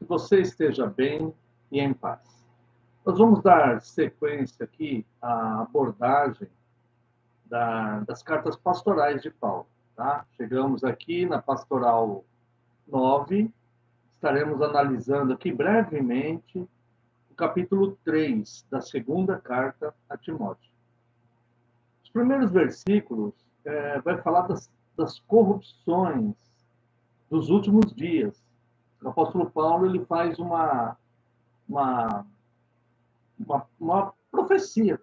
que você esteja bem e em paz. Nós vamos dar sequência aqui à abordagem das cartas pastorais de Paulo. Tá? Chegamos aqui na pastoral 9, estaremos analisando aqui brevemente o capítulo 3 da segunda carta a Timóteo. Os primeiros versículos vai falar das corrupções dos últimos dias. O apóstolo Paulo ele faz uma, uma profecia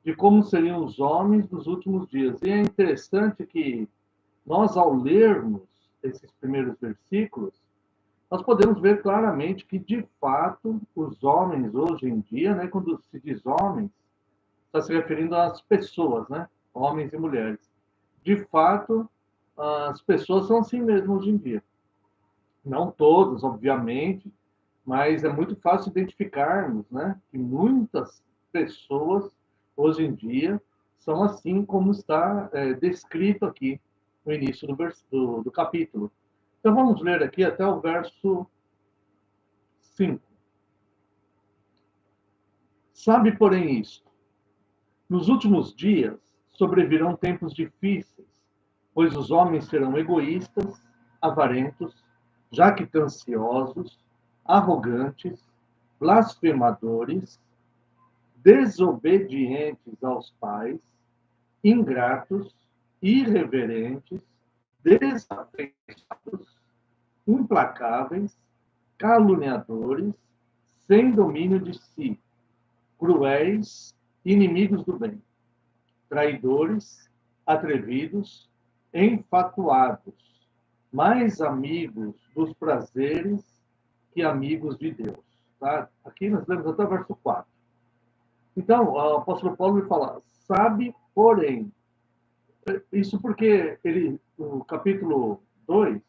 de como seriam os homens dos últimos dias. E é interessante que nós, ao lermos esses primeiros versículos, nós podemos ver claramente que, de fato, os homens hoje em dia, né, quando se diz homens, está se referindo às pessoas, né, homens e mulheres. De fato, as pessoas são assim mesmo hoje em dia. Não todos, obviamente, mas é muito fácil identificarmos, né, que muitas pessoas hoje em dia são assim como está descrito aqui no início do capítulo. Então vamos ler aqui até o verso 5. Sabe, porém, isto: nos últimos dias sobrevirão tempos difíceis, pois os homens serão egoístas, avarentos, jactanciosos, arrogantes, blasfemadores, desobedientes aos pais, ingratos, irreverentes, desafetos, implacáveis, caluniadores, sem domínio de si, cruéis, inimigos do bem, traidores, atrevidos, enfatuados, mais amigos dos prazeres que amigos de Deus. Tá? Aqui nós lemos até o verso 4. Então, o apóstolo Paulo vai falar, sabe, porém, isso porque ele, no capítulo 2,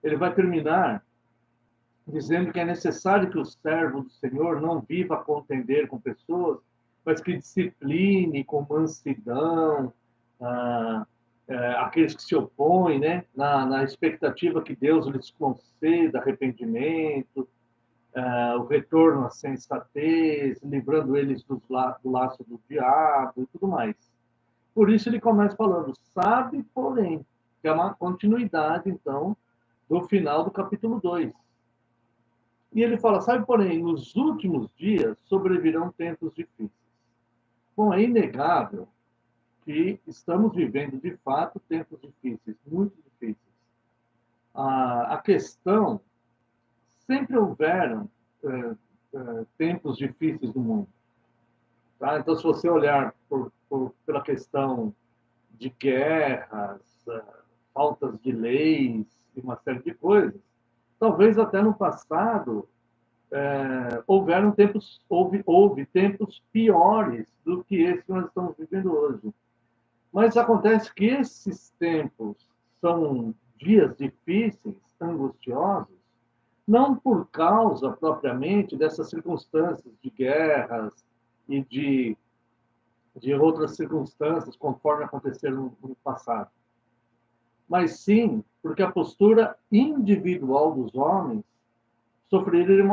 ele vai terminar dizendo que é necessário que o servo do Senhor não viva a contender com pessoas, mas que discipline com mansidão aqueles que se opõem, né, na expectativa que Deus lhes conceda arrependimento, o retorno à sensatez, livrando eles do laço do diabo e tudo mais. Por isso ele começa falando, sabe, porém, que é uma continuidade, então, do final do capítulo 2. E ele fala, sabe, porém, nos últimos dias sobrevirão tempos difíceis. Bom, é inegável que estamos vivendo, de fato, tempos difíceis, muito difíceis. A questão, sempre houveram tempos difíceis no mundo. Tá? Então, se você olhar pela questão de guerras, faltas de leis e uma série de coisas, talvez até no passado houve tempos piores do que esse que nós estamos vivendo hoje. Mas acontece que esses tempos são dias difíceis, angustiosos, não por causa propriamente dessas circunstâncias de guerras e de outras circunstâncias conforme aconteceram no passado, mas sim porque a postura individual dos homens sofreria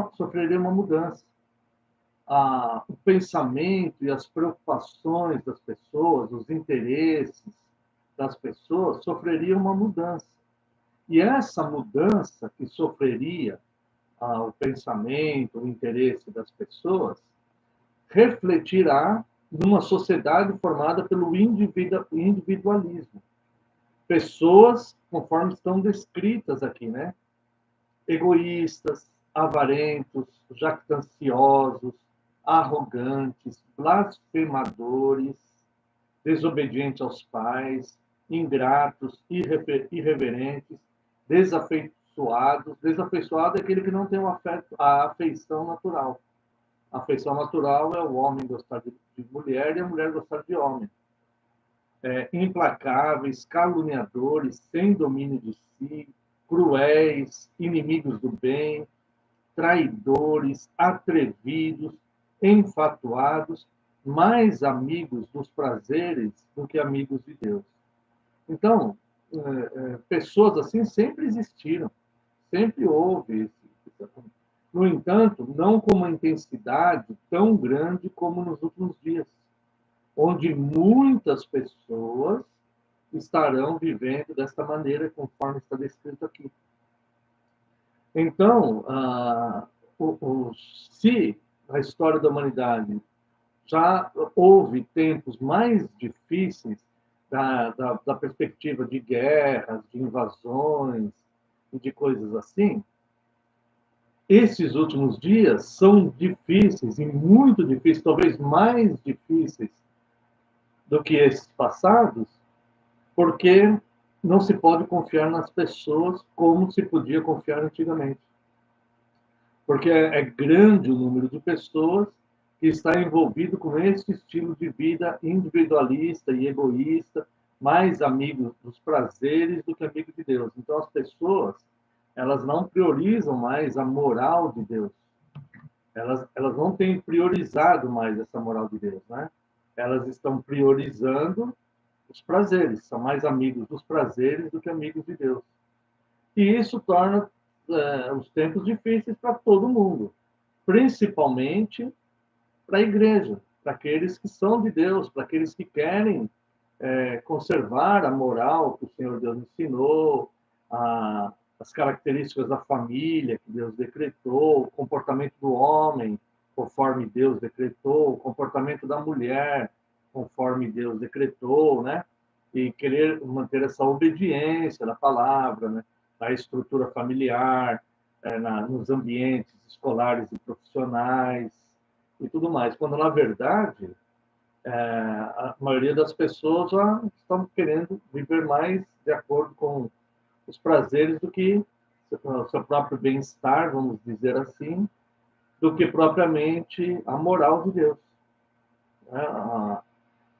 uma mudança. O pensamento e as preocupações das pessoas, os interesses das pessoas sofreriam uma mudança. E essa mudança que sofreria o pensamento, o interesse das pessoas, refletirá numa sociedade formada pelo individualismo. Pessoas, conforme estão descritas aqui, né? Egoístas, avarentos, jactanciosos, arrogantes, blasfemadores, desobedientes aos pais, ingratos, irreverentes, desafeiçoados. Desafeiçoado é aquele que não tem a afeição natural. A afeição natural é o homem gostar de mulher e a mulher gostar de homem. Implacáveis, caluniadores, sem domínio de si, cruéis, inimigos do bem, traidores, atrevidos, enfatuados, mais amigos dos prazeres do que amigos de Deus. Então, pessoas assim sempre existiram, sempre houve No entanto, não com uma intensidade tão grande como nos últimos dias, onde muitas pessoas estarão vivendo desta maneira, conforme está descrito aqui. Então, se na história da humanidade já houve tempos mais difíceis da perspectiva de guerras, de invasões e de coisas assim, esses últimos dias são difíceis e muito difíceis, talvez mais difíceis do que esses passados, porque não se pode confiar nas pessoas como se podia confiar antigamente. Porque é grande o número de pessoas que está envolvido com esse estilo de vida individualista e egoísta, mais amigo dos prazeres do que amigo de Deus. Então, as pessoas, elas não priorizam mais a moral de Deus. Elas não têm priorizado mais essa moral de Deus, né? Elas estão priorizando os prazeres, são mais amigos dos prazeres do que amigos de Deus. E isso torna os tempos difíceis para todo mundo, principalmente para a igreja, para aqueles que são de Deus, para aqueles que querem conservar a moral que o Senhor Deus ensinou, as características da família que Deus decretou, o comportamento do homem, conforme Deus decretou, o comportamento da mulher, conforme Deus decretou, né? E querer manter essa obediência da palavra, né? Na estrutura familiar, nos ambientes escolares e profissionais e tudo mais. Quando, na verdade, a maioria das pessoas já estão querendo viver mais de acordo com os prazeres do que o seu próprio bem-estar, vamos dizer assim, do que propriamente a moral de Deus.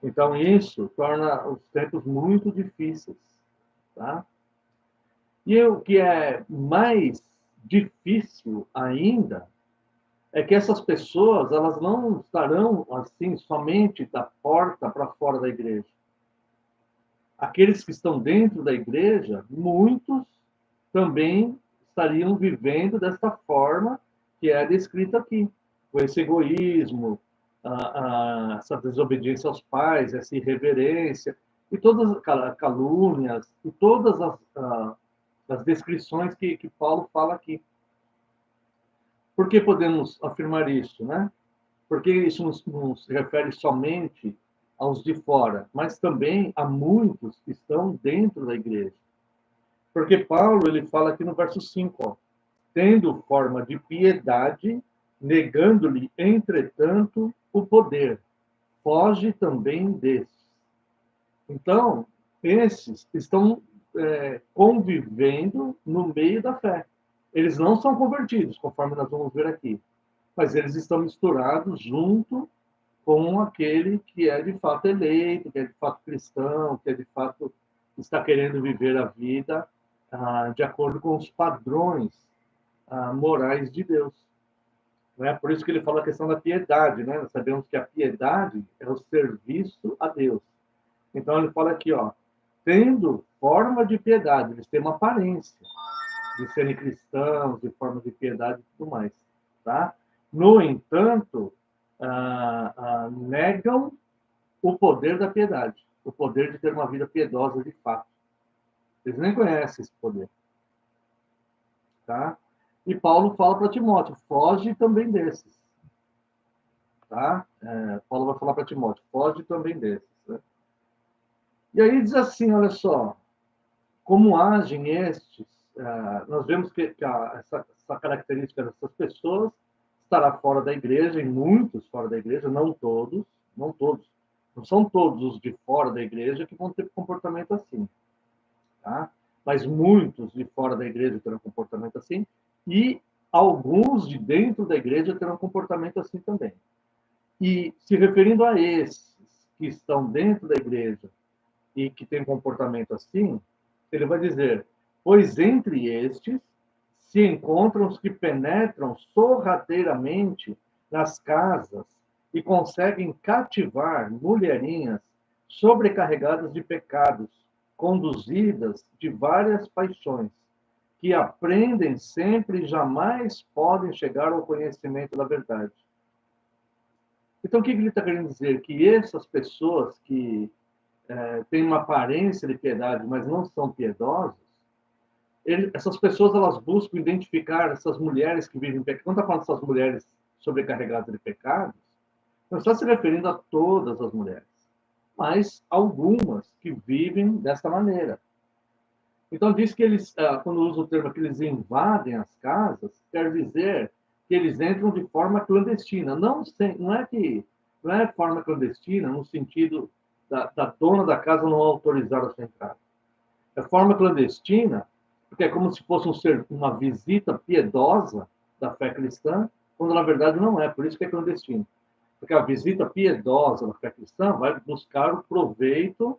Então, isso torna os tempos muito difíceis. Tá? E o que é mais difícil ainda é que essas pessoas elas não estarão assim somente da porta para fora da igreja. Aqueles que estão dentro da igreja, muitos também estariam vivendo dessa forma que é descrita aqui, com esse egoísmo, essa desobediência aos pais, essa irreverência, e todas as calúnias, e todas as descrições que Paulo fala aqui. Por que podemos afirmar isso, né? Porque isso não se refere somente aos de fora, mas também a muitos que estão dentro da igreja. Porque Paulo, ele fala aqui no verso 5, ó, tendo forma de piedade, negando-lhe, entretanto, o poder. Foge também desses. Então, esses estão convivendo no meio da fé. Eles não são convertidos, conforme nós vamos ver aqui, mas eles estão misturados junto com aquele que é de fato eleito, que é de fato cristão, que é de fato está querendo viver a vida de acordo com os padrões morais de Deus. Né? Por isso que ele fala a questão da piedade. Né? Nós sabemos que a piedade é o serviço a Deus. Então ele fala aqui, ó, tendo forma de piedade, eles têm uma aparência de serem cristãos, de forma de piedade e tudo mais. Tá? No entanto, negam o poder da piedade, o poder de ter uma vida piedosa de fato. Eles nem conhecem esse poder. Tá? E Paulo fala para Timóteo, foge também desses. Tá? Paulo vai falar para Timóteo, foge também desses. Né? E aí diz assim, olha só, como agem estes, nós vemos que essa característica dessas pessoas estará fora da igreja, e muitos fora da igreja, não todos, não são todos os de fora da igreja que vão ter comportamento assim, tá? Mas muitos de fora da igreja terão comportamento assim, e alguns de dentro da igreja terão comportamento assim também. E se referindo a esses que estão dentro da igreja e que têm comportamento assim, ele vai dizer, pois entre estes se encontram os que penetram sorrateiramente nas casas e conseguem cativar mulherinhas sobrecarregadas de pecados, conduzidas de várias paixões, que aprendem sempre e jamais podem chegar ao conhecimento da verdade. Então, o que ele está querendo dizer? Que essas pessoas que têm uma aparência de piedade, mas não são piedosas, essas pessoas elas buscam identificar essas mulheres que vivem em pecado. Quando está falando dessas mulheres sobrecarregadas de pecados, não está se referindo a todas as mulheres, mas algumas que vivem dessa maneira. Então, diz que eles, quando usa o termo que eles invadem as casas, quer dizer que eles entram de forma clandestina. Não é forma clandestina no sentido da dona da casa não autorizar a sua entrada. É forma clandestina porque é como se fosse uma visita piedosa da fé cristã, quando na verdade não é, por isso que é clandestino. Porque a visita piedosa da fé cristã vai buscar o proveito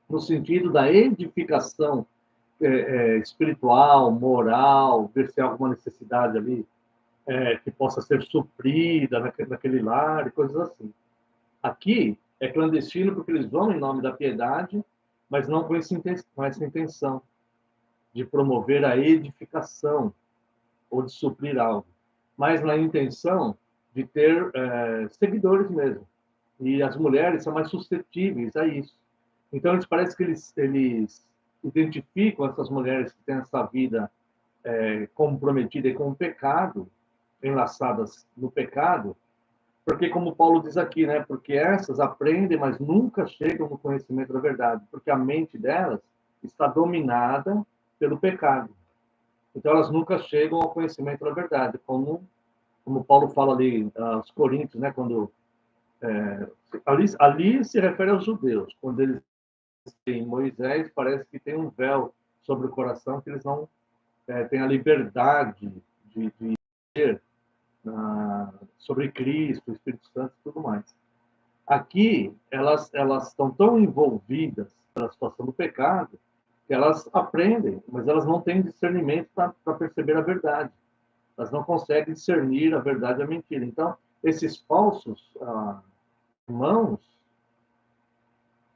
no sentido da edificação espiritual, moral, ver se há alguma necessidade ali que possa ser suprida naquele lar e coisas assim. Aqui é clandestino porque eles vão em nome da piedade, mas não com essa intenção de promover a edificação ou de suprir algo, mas na intenção de ter seguidores mesmo. E as mulheres são mais suscetíveis a isso. Então, eles parece que eles identificam essas mulheres que têm essa vida comprometida com o pecado, enlaçadas no pecado, porque, como Paulo diz aqui, né? Porque essas aprendem, mas nunca chegam no conhecimento da verdade, porque a mente delas está dominada pelo pecado. Então, elas nunca chegam ao conhecimento da verdade, como Paulo fala ali aos Coríntios, né? Quando ali se refere aos judeus, quando eles têm Moisés, parece que tem um véu sobre o coração que eles não têm a liberdade de ter sobre Cristo, o Espírito Santo e tudo mais. Aqui, elas estão tão envolvidas pela situação do pecado que elas aprendem, mas elas não têm discernimento para perceber a verdade. Elas não conseguem discernir a verdade e a mentira. Então, esses falsos irmãos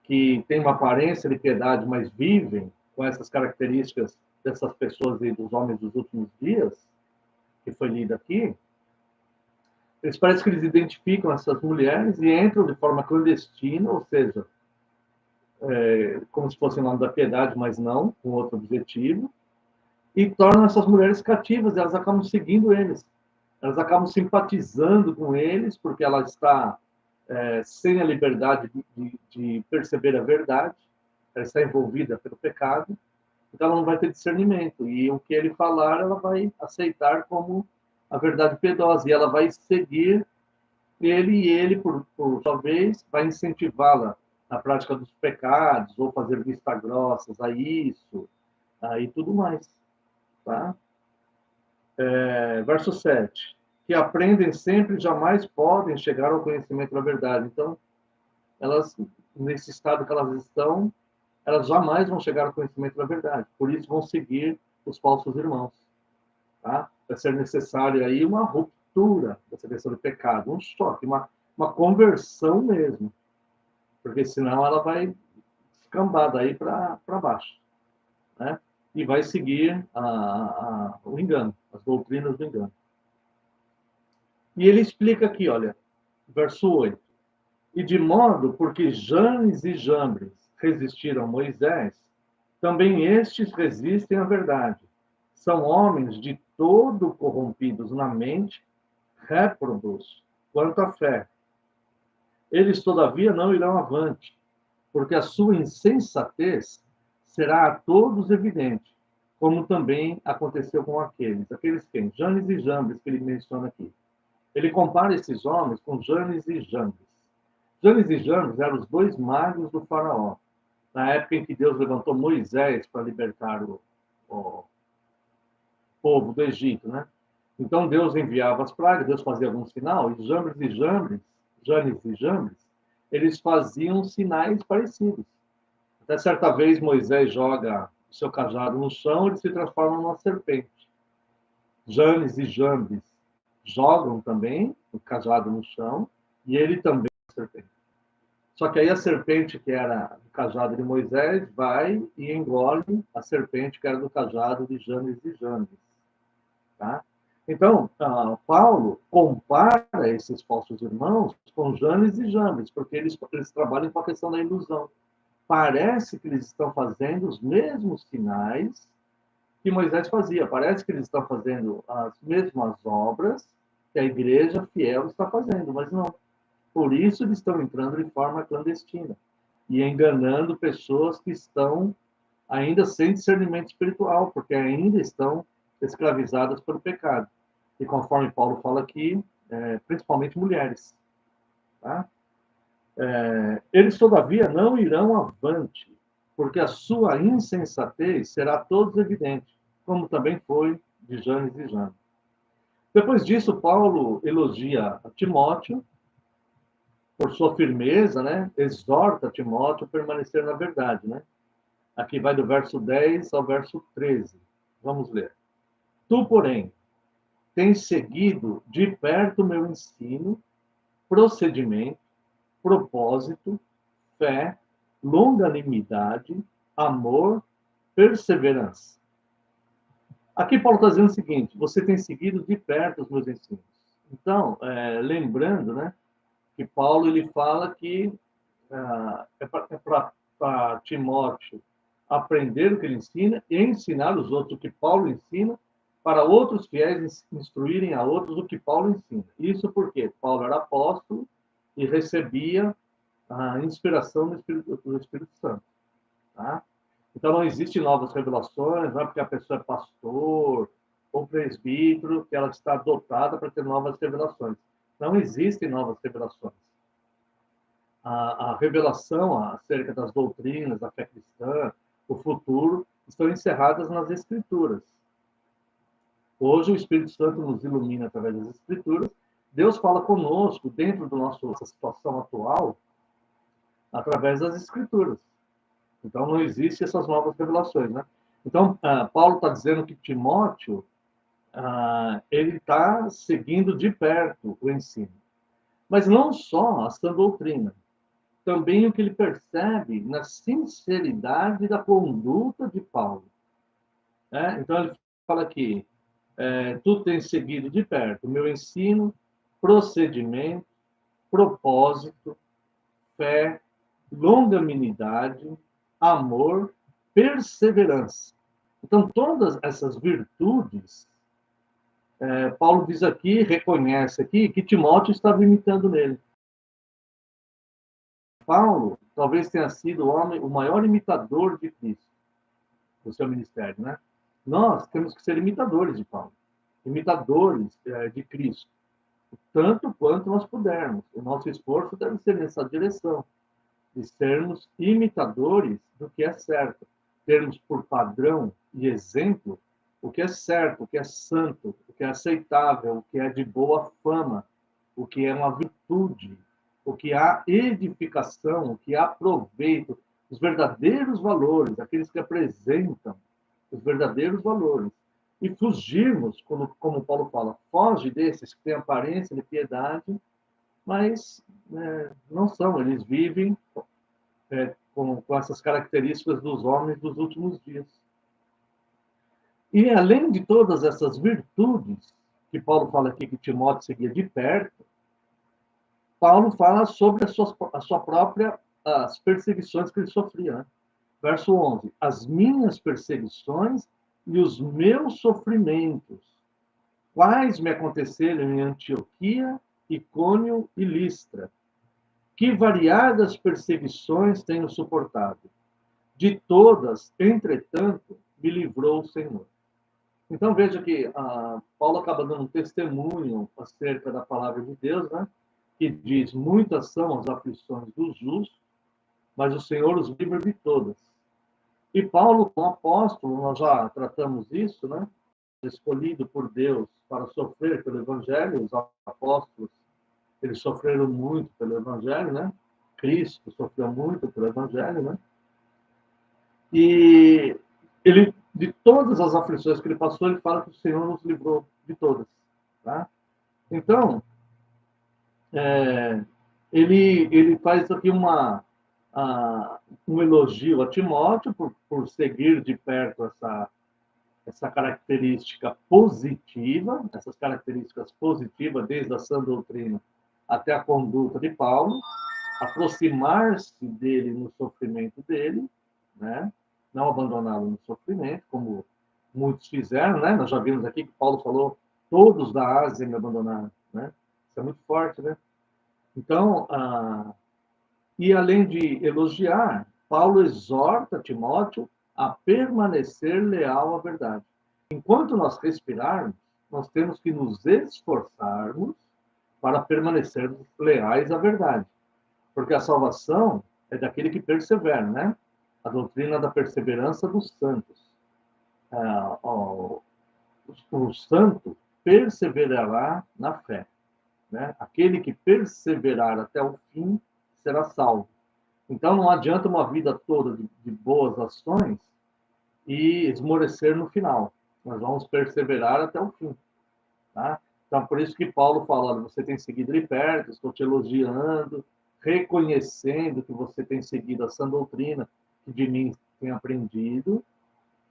que têm uma aparência de piedade, mas vivem com essas características dessas pessoas e dos homens dos últimos dias, que foi lido aqui, eles parecem que eles identificam essas mulheres e entram de forma clandestina, ou seja, como se fosse em nome da piedade, mas não, com outro objetivo, e tornam essas mulheres cativas, elas acabam seguindo eles. Elas acabam simpatizando com eles, porque ela está sem a liberdade de perceber a verdade, ela está envolvida pelo pecado, então ela não vai ter discernimento, e o que ele falar, ela vai aceitar como a verdade piedosa, e ela vai seguir ele, e ele, por sua vez, vai incentivá-la na prática dos pecados, ou fazer vista grossas a isso, e tudo mais. Tá? Verso 7. Que aprendem sempre e jamais podem chegar ao conhecimento da verdade. Então, elas, nesse estado que elas estão, elas jamais vão chegar ao conhecimento da verdade. Por isso, vão seguir os falsos irmãos. Tá? Vai ser necessário aí uma ruptura dessa questão do pecado, um choque, uma conversão mesmo. Porque senão ela vai escambar daí para baixo. Né? E vai seguir o engano, as doutrinas do engano. E ele explica aqui, olha, verso 8. E de modo, porque Janes e Jambres resistiram a Moisés, também estes resistem à verdade. São homens de todo corrompidos na mente, réprobos quanto à fé. Eles, todavia, não irão avante, porque a sua insensatez será a todos evidente, como também aconteceu com aqueles quem? Janes e Jambres, que ele menciona aqui. Ele compara esses homens com Janes e Jambres. Janes e Jambres eram os dois magos do faraó, na época em que Deus levantou Moisés para libertar o povo do Egito, né? Então Deus enviava as pragas, Deus fazia algum sinal, e Janes e Jambres, eles faziam sinais parecidos. Até certa vez Moisés joga o seu cajado no chão e ele se transforma numa serpente. Janes e Jambres jogam também o cajado no chão e ele também é serpente. Só que aí a serpente que era do cajado de Moisés vai e engole a serpente que era do cajado de Janes e Janes. Tá? Então, Paulo compara esses falsos irmãos com Janes e Jambres, porque eles trabalham com a questão da ilusão. Parece que eles estão fazendo os mesmos sinais que Moisés fazia, parece que eles estão fazendo as mesmas obras que a igreja fiel está fazendo, mas não. Por isso eles estão entrando de forma clandestina e enganando pessoas que estão ainda sem discernimento espiritual, porque ainda estão escravizadas pelo pecado. E conforme Paulo fala aqui, principalmente mulheres. Tá? Eles, todavia, não irão avante, porque a sua insensatez será a todos evidente, como também foi de Janes e Janes. Depois disso, Paulo elogia a Timóteo por sua firmeza, né? Exorta Timóteo a permanecer na verdade, né? Aqui vai do verso 10 ao verso 13. Vamos ler. Tu, porém, tens seguido de perto o meu ensino, procedimento, propósito, fé, longanimidade, amor, perseverança. Aqui Paulo está dizendo o seguinte: você tem seguido de perto os meus ensinos. Então, lembrando, né, que Paulo ele fala que é para Timóteo aprender o que ele ensina e ensinar os outros o que Paulo ensina, para outros fiéis instruírem a outros o que Paulo ensina. Isso porque Paulo era apóstolo e recebia a inspiração do Espírito Santo. Tá? Então, não existem novas revelações, não é porque a pessoa é pastor ou presbítero que ela está dotada para ter novas revelações. Não existem novas revelações. A revelação acerca das doutrinas, da fé cristã, o futuro, estão encerradas nas Escrituras. Hoje, o Espírito Santo nos ilumina através das Escrituras. Deus fala conosco, dentro da nossa situação atual, através das Escrituras. Então, não existem essas novas revelações, né? Então, Paulo está dizendo que Timóteo, ele está seguindo de perto o ensino. Mas não só a sã doutrina, também o que ele percebe na sinceridade da conduta de Paulo. Então, ele fala aqui, tu tens seguido de perto o meu ensino, procedimento, propósito, fé, longanimidade, amor, perseverança. Então, todas essas virtudes, Paulo diz aqui, reconhece aqui, que Timóteo estava imitando nele. Paulo talvez tenha sido o maior imitador de Cristo, do seu ministério, né? Nós temos que ser imitadores de Paulo, imitadores de Cristo, tanto quanto nós pudermos. O nosso esforço deve ser nessa direção, de sermos imitadores do que é certo, termos por padrão e exemplo o que é certo, o que é santo, o que é aceitável, o que é de boa fama, o que é uma virtude, o que há edificação, o que há proveito, os verdadeiros valores, aqueles que apresentam os verdadeiros valores. E fugirmos, como Paulo fala, foge desses que têm aparência de piedade, mas não são, eles vivem com essas características dos homens dos últimos dias. E além de todas essas virtudes que Paulo fala aqui que Timóteo seguia de perto, Paulo fala sobre a sua própria as perseguições que ele sofria. Né? Verso 11: as minhas perseguições e os meus sofrimentos, quais me aconteceram em Antioquia, Icônio e Listra. Que variadas perseguições tenho suportado. De todas, entretanto, me livrou o Senhor. Então veja que Paulo acaba dando um testemunho acerca da palavra de Deus, né? Que diz: muitas são as aflições dos justos, mas o Senhor os livra de todas. E Paulo, como apóstolo, nós já tratamos isso, né? Escolhido por Deus para sofrer pelo Evangelho, os apóstolos, eles sofreram muito pelo Evangelho, né? Cristo sofreu muito pelo Evangelho, né? E ele, de todas as aflições que ele passou, ele fala que o Senhor nos livrou de todas. Tá? Então, ele faz aqui um elogio a Timóteo por seguir de perto essa característica positiva, essas características positivas, desde a sã doutrina até a conduta de Paulo, aproximar-se dele no sofrimento dele, né? Não abandoná-lo no sofrimento, como muitos fizeram, né? Nós já vimos aqui que Paulo falou: todos da Ásia me abandonaram, né? Isso é muito forte, né? Então, e além de elogiar, Paulo exorta Timóteo a permanecer leal à verdade. Enquanto nós respirarmos, nós temos que nos esforçarmos para permanecermos leais à verdade. Porque a salvação é daquele que persevera, né? A doutrina da perseverança dos santos. O santo perseverará na fé, né? Aquele que perseverar até o fim será salvo. Então não adianta uma vida toda de boas ações e esmorecer no final. Nós vamos perseverar até o fim, tá? Então por isso que Paulo fala: você tem seguido de perto, estou te elogiando, reconhecendo que você tem seguido essa doutrina que de mim tem aprendido,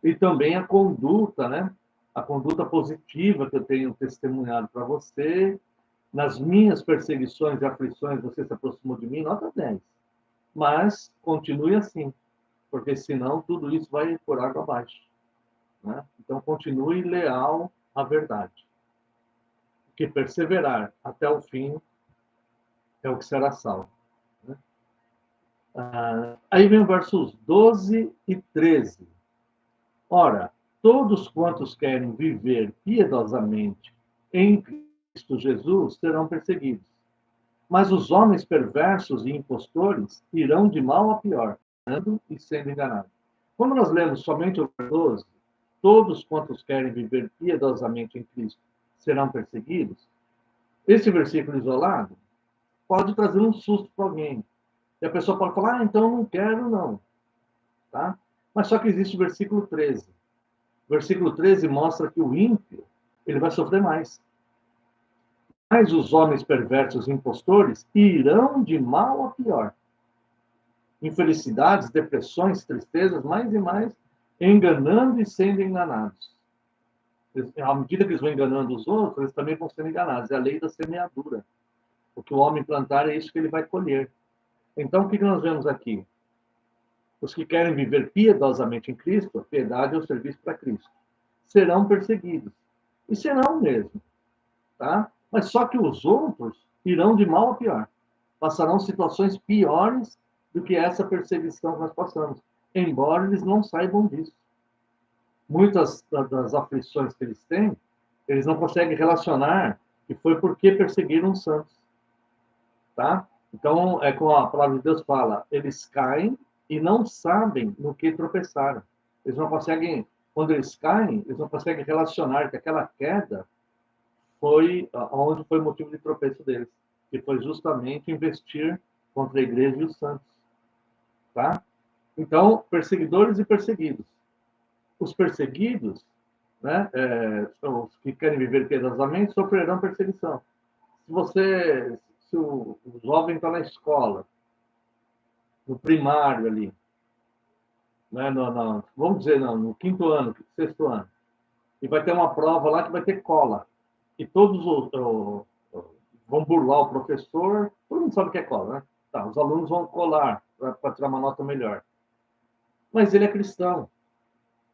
e também a conduta, né? A conduta positiva que eu tenho testemunhado para você. Nas minhas perseguições e aflições, você se aproximou de mim, nota 10. Mas continue assim, porque senão tudo isso vai por água abaixo, né? Então continue leal à verdade. Porque perseverar até o fim é o que será salvo, né? Aí vem o versos 12 e 13. Ora, todos quantos querem viver piedosamente em Cristo Jesus serão perseguidos. Mas os homens perversos e impostores irão de mal a pior, enganando e sendo enganados. Quando nós lemos somente o 12, todos quantos querem viver piedosamente em Cristo serão perseguidos, esse versículo isolado pode trazer um susto para alguém. E a pessoa pode falar: então não quero não. Tá? Mas só que existe o versículo 13. O versículo 13 mostra que o ímpio ele vai sofrer mais. Mas os homens perversos e impostores irão de mal a pior. Infelicidades, depressões, tristezas, mais e mais, enganando e sendo enganados. À medida que eles vão enganando os outros, eles também vão sendo enganados. É a lei da semeadura. O que o homem plantar é isso que ele vai colher. Então, o que nós vemos aqui? Os que querem viver piedosamente em Cristo, a piedade é o serviço para Cristo, serão perseguidos. E serão mesmo, tá? Mas só que os outros irão de mal a pior. Passarão situações piores do que essa perseguição que nós passamos, embora eles não saibam disso. Muitas das aflições que eles têm, eles não conseguem relacionar que foi porque perseguiram os santos, tá? Então, é como a palavra de Deus fala: eles caem e não sabem no que tropeçaram. Eles não conseguem, quando eles caem, eles não conseguem relacionar que aquela queda foi onde foi o motivo de tropeço deles, que foi justamente investir contra a igreja e os santos, tá? Então, perseguidores e perseguidos. Os perseguidos, né, os que querem viver piedosamente, sofrerão perseguição. Se o jovem está na escola, no primário ali, né, vamos dizer, no quinto ano, sexto ano, e vai ter uma prova lá que vai ter cola, e todos vão burlar o professor, todo mundo sabe o que é cola, né? Tá, os alunos vão colar para tirar uma nota melhor. Mas ele é cristão.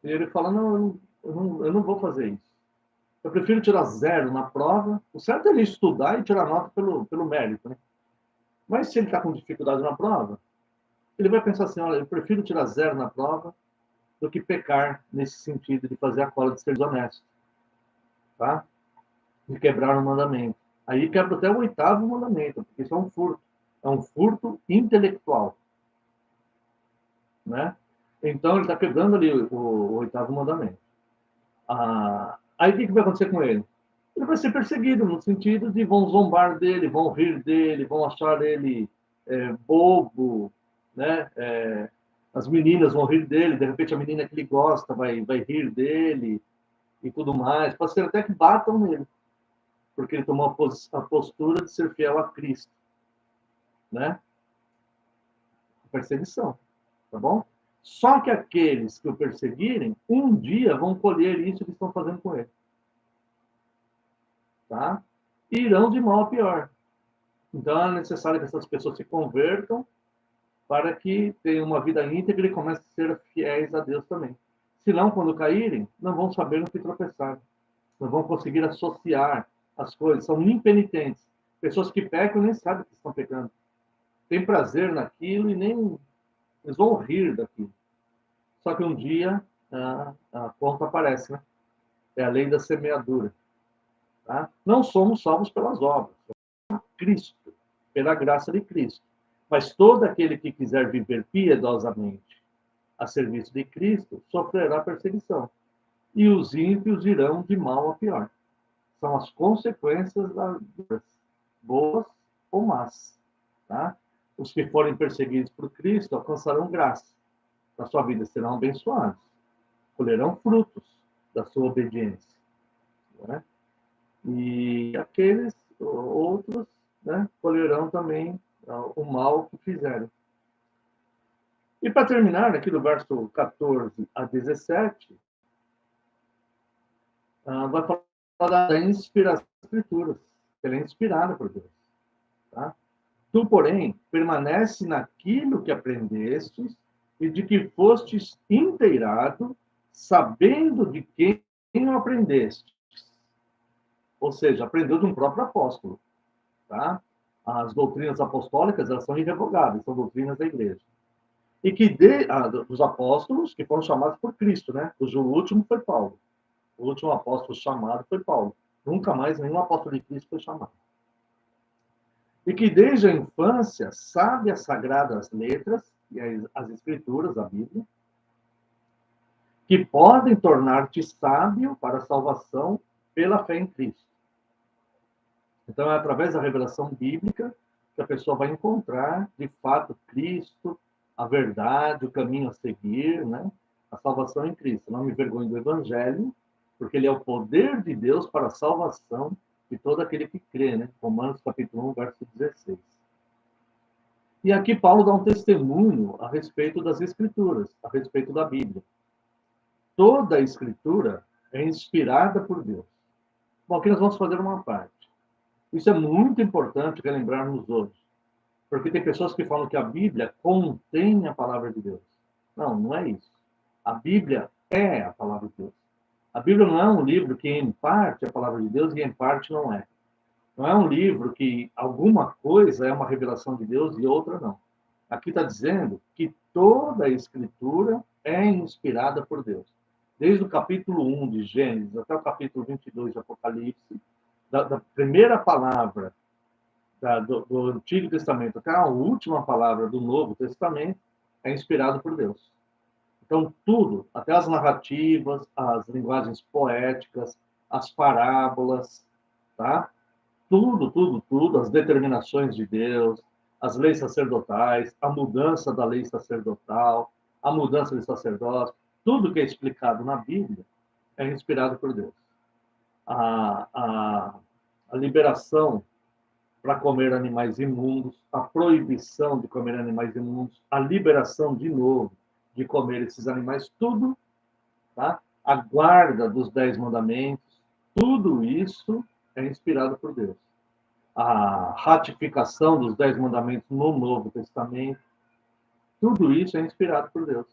E ele fala: não, eu não vou fazer isso. Eu prefiro tirar zero na prova. O certo é ele estudar e tirar nota pelo mérito, né? Mas se ele está com dificuldade na prova, ele vai pensar assim: olha, eu prefiro tirar zero na prova do que pecar nesse sentido de fazer a cola, de ser desonesto, tá? De quebrar o mandamento. Aí quebra até o oitavo mandamento, porque isso é um furto. É um furto intelectual, né? Então ele está quebrando ali o oitavo mandamento. Aí o que vai acontecer com ele? Ele vai ser perseguido, no sentido de vão zombar dele, vão rir dele, vão achar ele bobo, né? As meninas vão rir dele, de repente a menina que ele gosta vai rir dele e tudo mais. Pode ser até que batam nele, porque ele tomou a postura de ser fiel a Cristo. né? Perseguição, tá bom? Só que aqueles que o perseguirem, um dia vão colher isso que estão fazendo com ele, tá? E irão de mal a pior. Então é necessário que essas pessoas se convertam para que tenham uma vida íntegra e comecem a ser fiéis a Deus também. Senão, quando caírem, não vão saber no que tropeçar. Não vão conseguir associar as coisas. São impenitentes. Pessoas que pecam nem sabem que estão pecando. Tem prazer naquilo e nem... Eles vão rir daquilo. Só que um dia a conta aparece, né? É a lei da semeadura. Tá? Não somos salvos pelas obras. Cristo, pela graça de Cristo. Mas todo aquele que quiser viver piedosamente a serviço de Cristo sofrerá perseguição. E os ímpios irão de mal a pior. São as consequências das boas ou más. Tá? Os que forem perseguidos por Cristo alcançarão graça. Na sua vida serão abençoados. Colherão frutos da sua obediência. Né? E aqueles outros, né, colherão também o mal que fizeram. E para terminar, aqui do verso 14 a 17, vai falar da inspiração das Escrituras. Ela é inspirada por Deus. Tá? Tu, porém, permanece naquilo que aprendestes e de que fostes inteirado, sabendo de quem o aprendeste. Ou seja, aprendeu de um próprio apóstolo. Tá? As doutrinas apostólicas, elas são irrevogáveis, são doutrinas da igreja. E que dos apóstolos que foram chamados por Cristo, né? Cujo último foi Paulo. O último apóstolo chamado foi Paulo. Nunca mais nenhum apóstolo de Cristo foi chamado. E que desde a infância sabe as sagradas letras e as escrituras, a Bíblia, que podem tornar-te sábio para a salvação pela fé em Cristo. Então, é através da revelação bíblica que a pessoa vai encontrar, de fato, Cristo, a verdade, o caminho a seguir, né? A salvação em Cristo. Não me vergonhe do Evangelho, porque ele é o poder de Deus para a salvação de todo aquele que crê, né? Romanos capítulo 1, verso 16. E aqui Paulo dá um testemunho a respeito das Escrituras, a respeito da Bíblia. Toda a Escritura é inspirada por Deus. Bom, aqui nós vamos fazer uma parte. Isso é muito importante lembrarmos hoje. Porque tem pessoas que falam que a Bíblia contém a palavra de Deus. Não, não é isso. A Bíblia é a palavra de Deus. A Bíblia não é um livro que, em parte, é a palavra de Deus e, em parte, não é. Não é um livro que alguma coisa é uma revelação de Deus e outra não. Aqui está dizendo que toda a Escritura é inspirada por Deus. Desde o capítulo 1 de Gênesis até o capítulo 22 de Apocalipse, da primeira palavra do Antigo Testamento até a última palavra do Novo Testamento, é inspirado por Deus. Então, tudo, até as narrativas, as linguagens poéticas, as parábolas, tá? Tudo, as determinações de Deus, as leis sacerdotais, a mudança da lei sacerdotal, a mudança de sacerdócio, tudo que é explicado na Bíblia é inspirado por Deus. A liberação para comer animais imundos, a proibição de comer animais imundos, a liberação de novo de comer esses animais, tudo, tá? A guarda dos 10 mandamentos, tudo isso é inspirado por Deus. A ratificação dos 10 mandamentos no Novo Testamento, tudo isso é inspirado por Deus.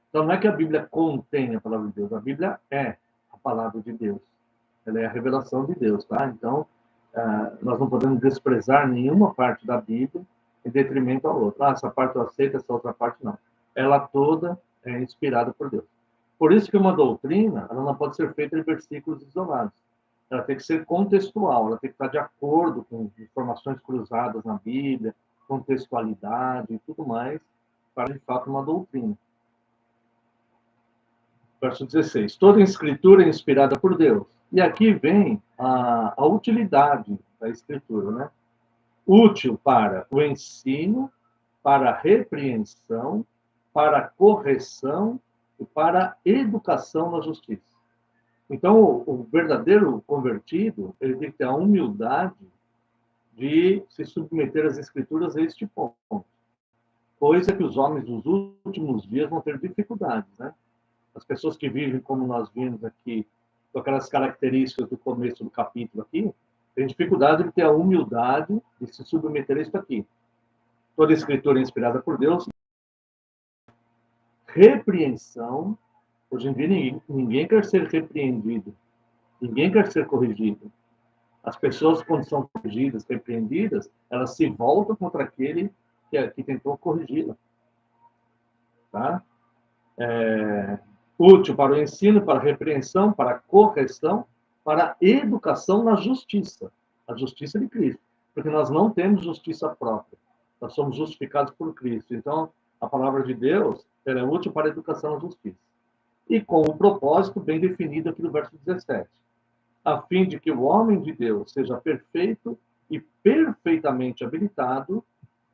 Então não é que a Bíblia contém a palavra de Deus, a Bíblia é a palavra de Deus. Ela é a revelação de Deus, tá? Então, nós não podemos desprezar nenhuma parte da Bíblia em detrimento à outra. Essa parte eu aceito, essa outra parte não. Ela toda é inspirada por Deus. Por isso que uma doutrina, ela não pode ser feita em versículos isolados. Ela tem que ser contextual, ela tem que estar de acordo com informações cruzadas na Bíblia, contextualidade e tudo mais, para de fato uma doutrina. Verso 16. Toda escritura é inspirada por Deus. E aqui vem a utilidade da escritura, né? Útil para o ensino, para a repreensão, para a correção e para a educação na justiça. Então, o verdadeiro convertido, ele tem que ter a humildade de se submeter às Escrituras a este ponto. Coisa que os homens dos últimos dias vão ter dificuldades, né? As pessoas que vivem como nós vimos aqui, com aquelas características do começo do capítulo aqui, têm dificuldade de ter a humildade de se submeter a isso aqui. Toda escritura é inspirada por Deus. Repreensão. Hoje em dia ninguém quer ser repreendido. Ninguém quer ser corrigido. As pessoas, quando são corrigidas, repreendidas, elas se voltam contra aquele que tentou corrigi-la. Tá? Útil para o ensino, para a repreensão, para a correção, para a educação na justiça. A justiça de Cristo. Porque nós não temos justiça própria. Nós somos justificados por Cristo. Então, a palavra de Deus ela é útil para a educação na justiça. E com um propósito bem definido aqui no verso 17. A fim de que o homem de Deus seja perfeito e perfeitamente habilitado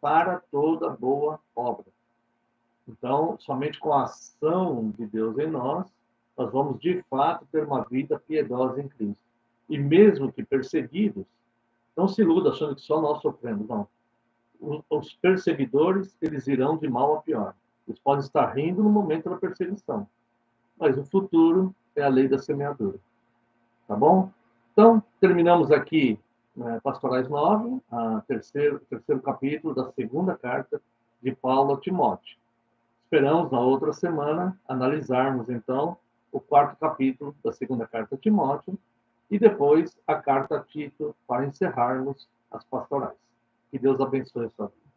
para toda boa obra. Então, somente com a ação de Deus em nós, nós vamos de fato ter uma vida piedosa em Cristo. E mesmo que perseguidos, não se iluda achando que só nós sofremos, não. Os perseguidores, eles irão de mal a pior. Eles podem estar rindo no momento da perseguição, mas o futuro é a lei da semeadura. Tá bom? Então, terminamos aqui Pastorais 9, terceiro capítulo da segunda carta de Paulo a Timóteo. Esperamos, na outra semana, analisarmos, então, o quarto capítulo da segunda carta a Timóteo e depois a carta a Tito para encerrarmos as pastorais. Que Deus abençoe a sua vida.